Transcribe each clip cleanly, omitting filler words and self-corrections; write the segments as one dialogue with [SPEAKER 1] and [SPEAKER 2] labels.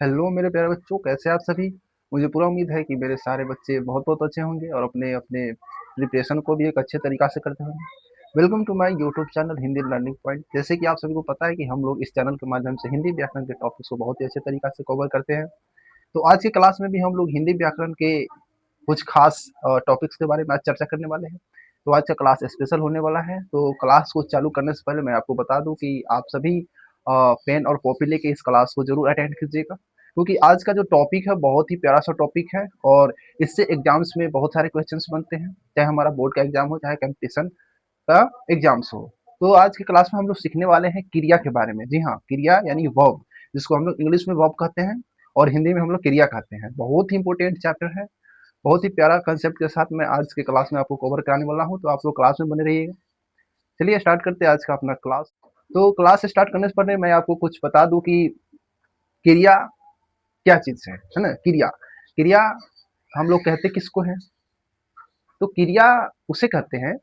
[SPEAKER 1] Hello मेरे प्यारे बच्चों, कैसे आप सभी। मुझे पूरा उम्मीद है कि मेरे सारे बच्चे बहुत बहुत अच्छे होंगे और अपने अपने प्रिपरेशन को भी एक अच्छे तरीका से करते होंगे। Welcome to my YouTube channel Hindi learning point. जैसे कि आप सभी को पता है कि हम लोग इस चैनल के माध्यम से हिंदी व्याकरण के टॉपिक्स को बहुत ही अच्छे तरीका से कवर करते हैं। तो आज की क्लास में भी हम लोग हिंदी व्याकरण के कुछ खास टॉपिक्स के बारे में आज चर्चा करने वाले हैं। तो आज का क्लास स्पेशल होने वाला है। तो क्लास को चालू करने से पहले मैं आपको बता दूं कि आप सभी पेन और कॉपी लेके इस क्लास को जरूर अटेंड कीजिएगा, क्योंकि आज का जो टॉपिक है बहुत ही प्यारा सा टॉपिक है और इससे एग्जाम्स में बहुत सारे क्वेश्चंस बनते हैं, चाहे हमारा बोर्ड का एग्जाम हो चाहे कंपटीशन का एग्जाम्स हो। तो आज की क्लास में हम लोग सीखने वाले हैं क्रिया के बारे में। जी हाँ, क्रिया यानी वर्ब, जिसको हम लोग इंग्लिश में वर्ब कहते हैं और हिंदी में हम लोग क्रिया कहते हैं। बहुत ही इंपॉर्टेंट चैप्टर है। बहुत ही प्यारा कंसेप्ट के साथ मैं आज के क्लास में आपको कवर कराने वाला हूँ, तो आप लोग क्लास में बने रहिएगा। चलिए स्टार्ट करते हैं आज का अपना क्लास। तो क्लास स्टार्ट करने से पहले मैं आपको कुछ बता दूं कि क्रिया क्या चीज है ना। क्रिया क्रिया हम लोग कहते किसको है, तो क्रिया उसे कहते हैं।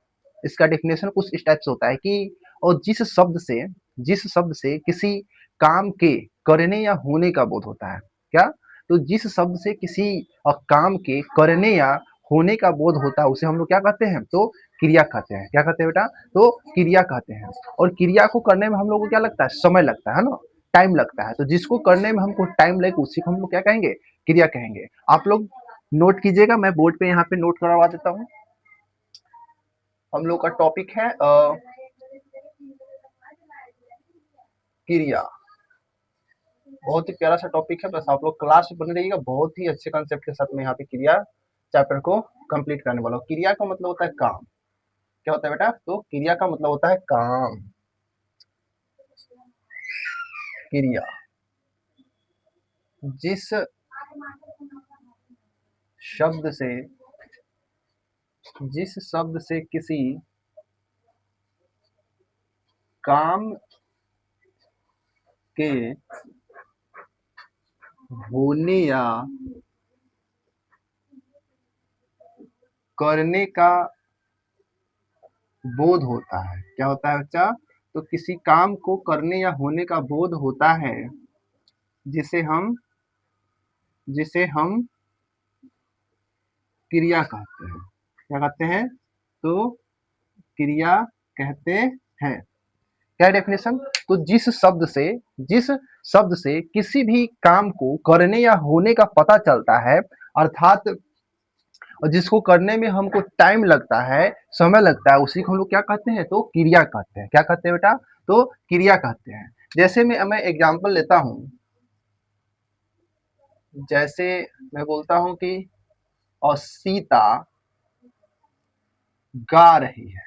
[SPEAKER 1] इसका डेफिनेशन कुछ इस टाइप से होता है कि और जिस शब्द से किसी काम के करने या होने का बोध होता है। क्या? तो जिस शब्द से किसी काम के करने या होने का बोध होता है उसे हम लोग क्या कहते हैं, तो क्रिया कहते हैं। क्या कहते हैं बेटा? तो क्रिया कहते हैं। और क्रिया को करने में हम लोग को क्या लगता है, समय लगता है ना, टाइम लगता है। तो जिसको करने में हमको टाइम लगे उसी को हम लोग क्या कहेंगे, क्रिया कहेंगे। आप लोग नोट कीजिएगा, मैं बोर्ड पे यहाँ पे नोट करवा देता हूँ। हम लोग का टॉपिक है क्रिया। बहुत ही प्यारा सा टॉपिक है, बस आप लोग क्लास में बने रहिएगा। बहुत ही अच्छे कंसेप्ट के साथ मैं यहाँ पे क्रिया चैप्टर को कंप्लीट करने वाला हूँ। क्रिया का मतलब होता है काम। क्या होता है बेटा? तो क्रिया का मतलब होता है काम। क्रिया जिस शब्द से किसी काम के होने या करने का बोध होता है। क्या होता है बच्चा? तो किसी काम को करने या होने का बोध होता है जिसे हम क्रिया कहते हैं। क्या कहते हैं? तो क्रिया कहते हैं। क्या डेफिनेशन? तो जिस शब्द से किसी भी काम को करने या होने का पता चलता है, अर्थात और जिसको करने में हमको टाइम लगता है, समय लगता है, उसी को हम लोग क्या कहते हैं, तो क्रिया कहते हैं। क्या कहते हैं बेटा? तो क्रिया कहते हैं। जैसे मैं एग्जांपल लेता हूं। जैसे मैं बोलता हूं कि और सीता गा रही है।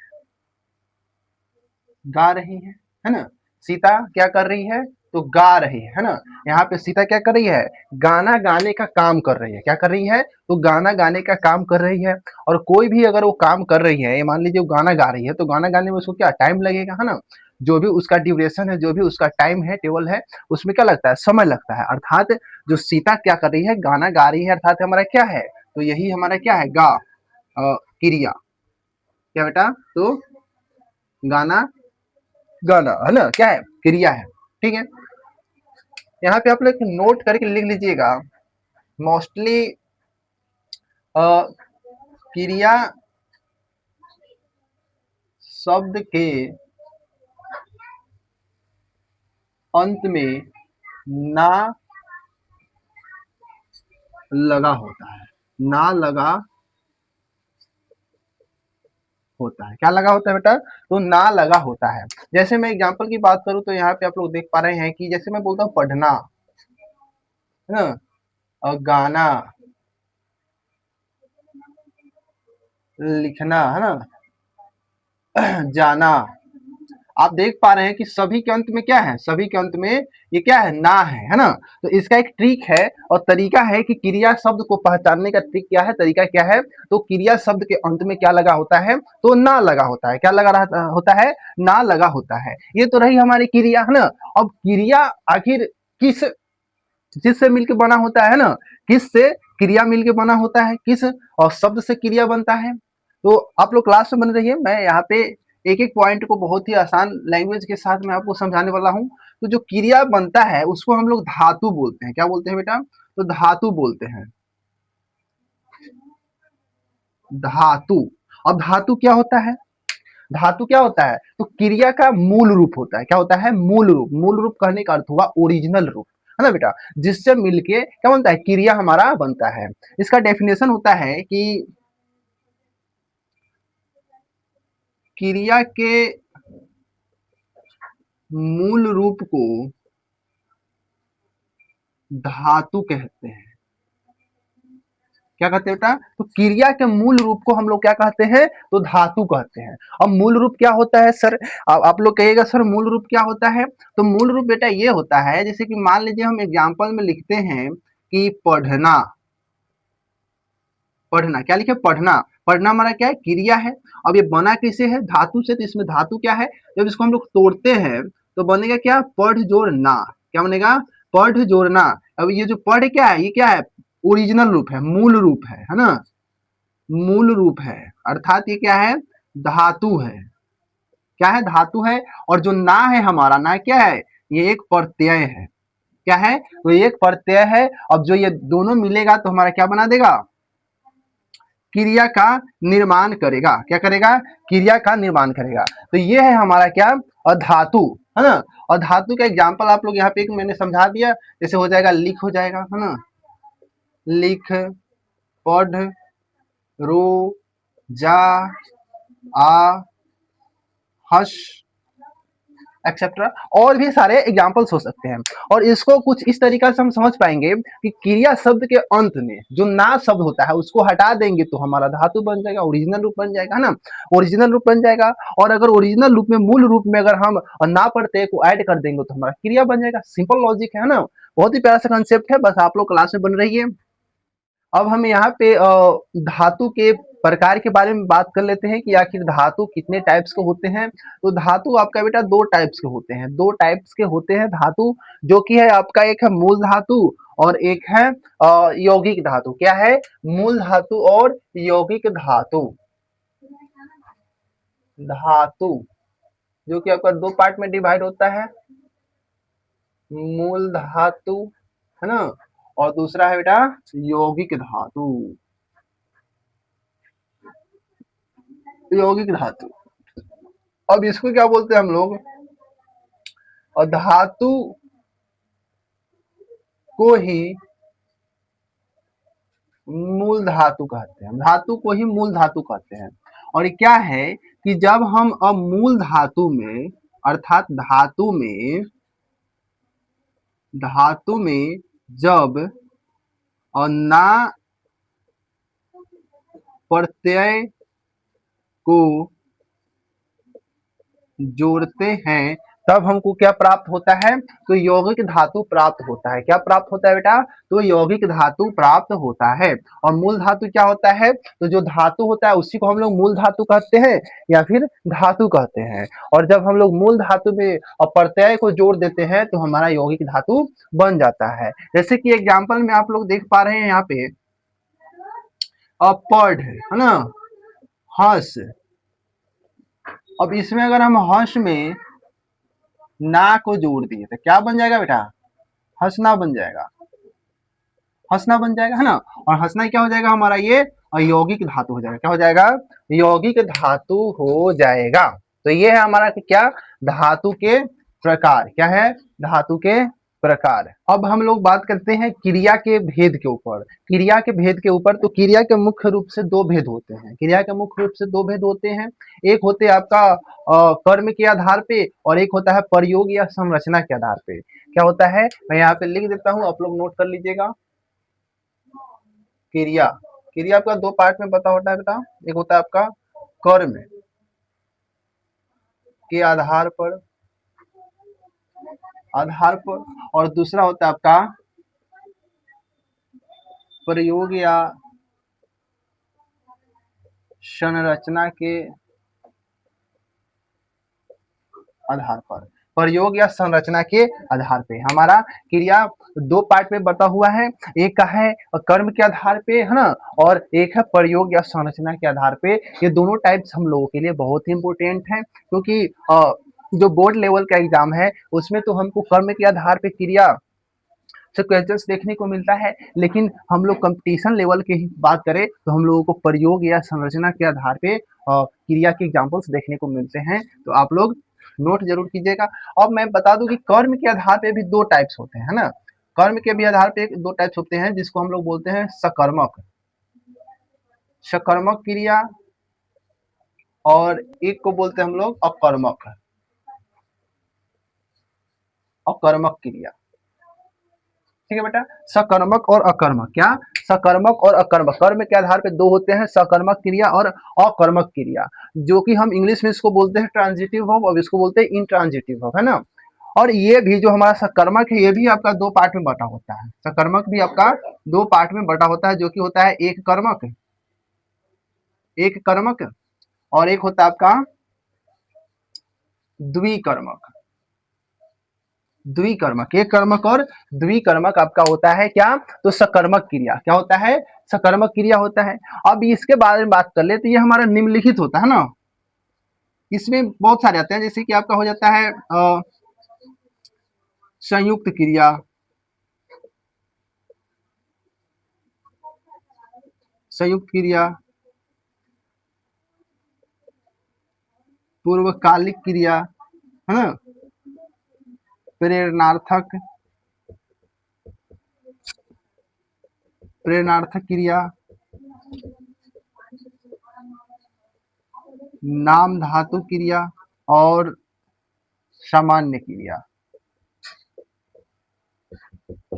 [SPEAKER 1] गा रही है ना। सीता क्या कर रही है, तो गा रही है ना। यहाँ पे सीता क्या कर रही है, गाना गाने का काम कर रही है। क्या कर रही है, तो गाना गाने का काम कर रही है। और कोई भी अगर वो काम कर रही है, ये मान लीजिए वो गाना गा रही है, तो गाना गाने में उसको क्या टाइम लगेगा, है ना। जो भी उसका ड्यूरेशन है, जो भी उसका टाइम है, टेबल है, उसमें क्या लगता है, समय लगता है। अर्थात जो सीता क्या कर रही है, गाना गा रही है, अर्थात हमारा क्या है, तो यही हमारा क्या है, गा क्रिया। क्या बेटा? तो गाना गाना है ना, क्या है, क्रिया है। ठीक है। यहाँ पे आप लोग नोट करके लिख लीजिएगा। मोस्टली क्रिया शब्द के अंत में ना लगा होता है। ना लगा होता है। क्या लगा होता है बेटा? तो ना लगा होता है। जैसे मैं एग्जांपल की बात करूं तो यहाँ पे आप लोग देख पा रहे हैं कि जैसे मैं बोलता हूँ पढ़ना, है ना, और गाना, लिखना, है ना, जाना। आप देख पा रहे हैं कि सभी के अंत में क्या है, सभी के अंत में ये क्या है, ना है ना। तो इसका एक ट्रिक है और तरीका है कि क्रिया शब्द को पहचानने का ट्रिक क्या है, तरीका क्या है। तो क्रिया शब्द के अंत में क्या लगा होता है, तो ना लगा होता है। क्या लगा रहा होता है, ना लगा होता है। ये तो रही हमारी क्रिया, है ना। अब क्रिया आखिर किस चीज से मिलकर बना होता है ना, किस से क्रिया मिलकर बना होता है, किस और शब्द से क्रिया बनता है। तो आप लोग क्लास में बन रही है, मैं यहाँ पे एक एक पॉइंट को बहुत ही आसान लैंग्वेज के साथ मैं आपको समझाने वाला हूँ। तो जो क्रिया बनता है उसको हम लोग धातु बोलते हैं। क्या बोलते हैं बेटा? तो धातु बोलते हैं, धातु। अब धातु क्या होता है? धातु क्या होता है? तो क्रिया का मूल रूप होता है। क्या होता है? मूल रूप। मूल रूप कहने का अर्थ हुआ ओरिजिनल रूप, है ना बेटा? जिससे मिलके क्या बनता है? क्रिया हमारा बनता है। इसका डेफिनेशन होता है कि क्रिया के मूल रूप को धातु कहते हैं। क्या कहते हैं बेटा? तो क्रिया के मूल रूप को हम लोग क्या कहते हैं? तो धातु कहते हैं। अब मूल रूप क्या होता है सर? आप लोग कहिएगा सर मूल रूप क्या होता है? तो मूल रूप बेटा ये होता है, जैसे कि मान लीजिए हम एग्जाम्पल में लिखते हैं कि पढ़ना। पढ़ना क्या लिखे? पढ़ना। पढ़ना हमारा क्या है? क्रिया है। अब ये बना किसे है? धातु से। तो इसमें धातु क्या है? जब इसको हम लोग तोड़ते हैं तो बनेगा क्या? पढ़ जोड़ ना। क्या बनेगा? पढ़ जोड़ना। अब ये जो पढ़ क्या है? ये क्या है? ओरिजिनल रूप है, मूल रूप है ना? मूल रूप है, अर्थात ये क्या है? धातु है। क्या है? धातु है। और जो ना है हमारा, ना क्या है? ये एक प्रत्यय है। क्या है? तो ये एक प्रत्यय है। अब जो ये दोनों मिलेगा तो हमारा क्या बना देगा? क्रिया का निर्माण करेगा। क्या करेगा? क्रिया का निर्माण करेगा। तो ये है हमारा क्या? धातु, है ना? और धातु का एग्जाम्पल आप लोग यहाँ पे एक मैंने समझा दिया। जैसे हो जाएगा लिख, हो जाएगा, है ना? लिख, पढ़, रो, जा, आ, हर्ष, एक्सेट्रा। और भी सारे एग्जाम्पल्स हो सकते हैं। और इसको कुछ इस तरीका से हम समझ पाएंगे कि क्रिया शब्द के अंत में जो ना शब्द होता है उसको हटा देंगे तो हमारा धातु बन जाएगा, ओरिजिनल रूप बन जाएगा, है ना? ओरिजिनल रूप बन जाएगा। और अगर ओरिजिनल रूप में, मूल रूप में अगर हम ना प्रत्यय को ऐड कर देंगे तो हमारा क्रिया बन जाएगा। सिंपल लॉजिक है ना? बहुत ही प्यारा सा कंसेप्ट है, बस आप लोग क्लास में बन रही है। अब हम यहाँ पे धातु के प्रकार के बारे में बात कर लेते हैं कि आखिर धातु कितने टाइप्स के होते हैं। तो धातु आपका बेटा दो टाइप्स के होते हैं। दो टाइप्स के होते हैं धातु, जो कि है आपका, एक है मूल धातु और एक है यौगिक धातु। क्या है? मूल धातु और यौगिक धातु। धातु जो कि आपका दो पार्ट में डिवाइड होता है, मूल धातु, है ना? और दूसरा है बेटा यौगिक धातु। यौगिक धातु। अब इसको क्या बोलते हैं हम लोग? और धातु को ही मूल धातु कहते हैं। धातु को ही मूल धातु कहते हैं। और ये क्या है कि जब हम अब मूल धातु में, अर्थात धातु में जब ना प्रत्यय को जोड़ते हैं तब हमको क्या प्राप्त होता है? तो यौगिक धातु प्राप्त होता है। क्या प्राप्त होता है बेटा? तो यौगिक धातु प्राप्त होता है। और मूल धातु क्या होता है? तो जो धातु होता है उसी को हम लोग मूल धातु कहते हैं या फिर धातु कहते हैं। और जब हम लोग मूल धातु में प्रत्यय को जोड़ देते हैं तो हमारा यौगिक धातु बन जाता है। जैसे कि एग्जाम्पल में आप लोग देख पा रहे हैं यहाँ पे पढ़, है ना? हंस। अब इसमें अगर हम हंस में ना को जोड़ दिए तो क्या बन जाएगा बेटा? हंसना बन जाएगा। हंसना बन जाएगा, है ना? और हंसना क्या हो जाएगा हमारा? ये यौगिक धातु हो जाएगा। क्या हो जाएगा? यौगिक धातु हो जाएगा। तो ये है हमारा क्या? धातु के प्रकार। क्या है? धातु के प्रकार। अब हम लोग बात करते हैं क्रिया के भेद के ऊपर। क्रिया के भेद के ऊपर, तो क्रिया के मुख्य रूप से दो भेद होते हैं। क्रिया के मुख्य रूप से दो भेद होते हैं। एक होते हैं आपका कर्म के आधार पे और एक होता है प्रयोग या संरचना के आधार पे। क्या होता है? मैं यहाँ पे लिख देता हूँ, आप लोग नोट कर लीजिएगा। क्रिया, क्रिया आपका दो पार्ट में पता होता है बेटा। एक होता है आपका कर्म के आधार पर और दूसरा होता है आपका प्रयोग या संरचना के आधार पर। प्रयोग या संरचना के आधार पे। हमारा क्रिया दो पार्ट में बटा हुआ है, एक का है कर्म के आधार पे, है ना, और एक है प्रयोग या संरचना के आधार पे। ये दोनों टाइप्स हम लोगों के लिए बहुत ही इंपॉर्टेंट है, क्योंकि जो बोर्ड लेवल का एग्जाम है उसमें तो हमको कर्म के आधार पे क्रिया से क्वेश्चंस देखने को मिलता है, लेकिन हम लोग कंपटीशन लेवल की बात करें तो हम लोगों को प्रयोग या संरचना के आधार पे क्रिया के एग्जाम्पल्स देखने को मिलते हैं। तो आप लोग नोट जरूर कीजिएगा। अब मैं बता दूं कि कर्म के आधार पे भी दो टाइप्स होते हैं, ना। कर्म के भी आधार पे दो टाइप्स होते हैं, जिसको हम लोग बोलते हैं सकर्मक सकर्मक क्रिया, और एक को बोलते हैं हम लोग अकर्मक अकर्मक क्रिया। ठीक है बेटा, सकर्मक और अकर्मक। क्या? सकर्मक और अकर्मक। कर्म के आधार पे दो होते हैं, सकर्मक क्रिया और अकर्मक क्रिया, जो कि हम इंग्लिश में इसको बोलते हैं ट्रांजिटिव वर्ब, और इसको बोलते हैं इंट्रांजिटिव वर्ब, है ना। और ये भी जो हमारा सकर्मक है, ये भी आपका दो पार्ट में बटा होता है। सकर्मक भी आपका दो पार्ट में बटा होता है, जो कि होता है एक कर्मक और एक होता है आपका द्विकर्मक। द्विकर्मक, एक कर्मक और द्विकर्मक आपका होता है क्या? तो सकर्मक क्रिया। क्या होता है? सकर्मक क्रिया होता है। अब इसके बारे में बात कर ले तो ये हमारा निम्नलिखित होता है ना। इसमें बहुत सारे आते हैं, जैसे कि आपका हो जाता है संयुक्त क्रिया, संयुक्त क्रिया, पूर्वकालिक क्रिया, है ना, प्रेरणार्थक प्रेरणार्थक क्रिया, नाम धातु क्रिया और सामान्य क्रिया।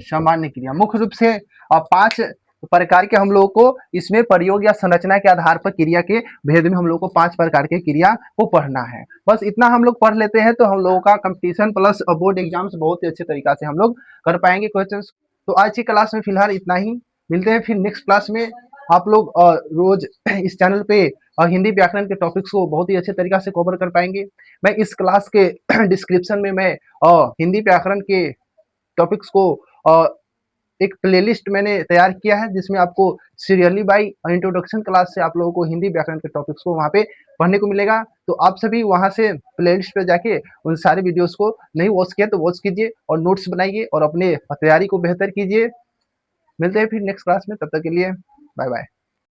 [SPEAKER 1] सामान्य क्रिया मुख्य रूप से पांच प्रकार के हम लोगों को इसमें प्रयोग या संरचना के आधार पर क्रिया के भेद में हम लोग को पांच प्रकार के क्रिया को पढ़ना है। बस इतना हम लोग पढ़ लेते हैं तो हम लोगों का कंपटीशन प्लस बोर्ड एग्जाम्स बहुत ही अच्छे तरीका से हम लोग कर पाएंगे क्वेश्चंस। तो आज की क्लास में फिलहाल इतना ही, मिलते हैं फिर नेक्स्ट क्लास में। आप लोग रोज इस चैनल पे हिंदी व्याकरण के टॉपिक्स को बहुत ही अच्छे तरीका से कवर कर पाएंगे। मैं इस क्लास के डिस्क्रिप्शन में मैं हिंदी व्याकरण के टॉपिक्स को एक प्लेलिस्ट मैंने तैयार किया है, जिसमें आपको सीरियली बाय इंट्रोडक्शन क्लास से आप लोगों को हिंदी व्याकरण के टॉपिक्स को वहाँ पे पढ़ने को मिलेगा। तो आप सभी वहाँ से प्लेलिस्ट पे जाके उन सारे वीडियोस को नहीं वॉच किया तो वॉच कीजिए और नोट्स बनाइए और अपने तैयारी को बेहतर कीजिए। मिलते हैं फिर नेक्स्ट क्लास में, तब तक के लिए बाय बाय।